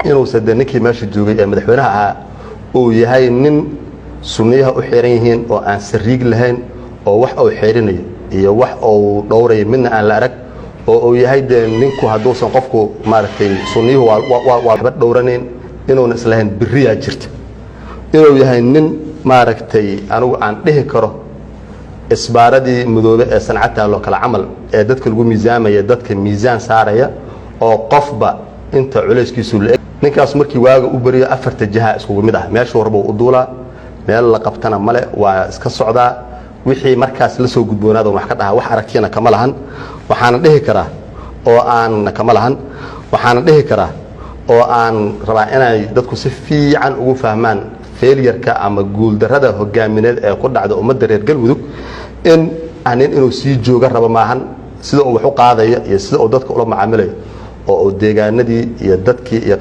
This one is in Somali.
inuu sadaninkii meesha joogay ee madaxweynaha uu yahay nin sunniyaha u xiran yihiin oo aan sariig lahayn oo wax uu xirinayo iyo wax uu dhowray midna aan la arag oo uu yahay ninku haduusan qofku maaragtay sunniyuhu waa dhowranayn inuu islahayn biriya jirta inuu yahay nin maaragtay anigu aan dhihi karo isbaaradii madoobe ee sanacada loo kala camal ee dadka lagu miisaamaya dadka miisaan saaraya oo qofba inta culayskiisu leeyahay ninkaas markii waaga u bariyo afarta jaha isku mid ah meeshuu rabo u duula meel la qabtana male waa iska socdaa wixii markaas la soo gudboonaado wax ka dhaha wax aragtiyana kama lahan waxaana dhihi karaa oo aan kama lahan waxaana dhihi karaa oo aan rabaa inay dadku si fiican ugu fahmaan failure-ka ama guul darrada hogaamineed ee ku dhacda ummadda reer Galmudug inuu sii jooga raba maahan sida uu wax u qaadayo iyo sida uu dadka ula macaamilayo oo deegaanadii iyo dadkii iyo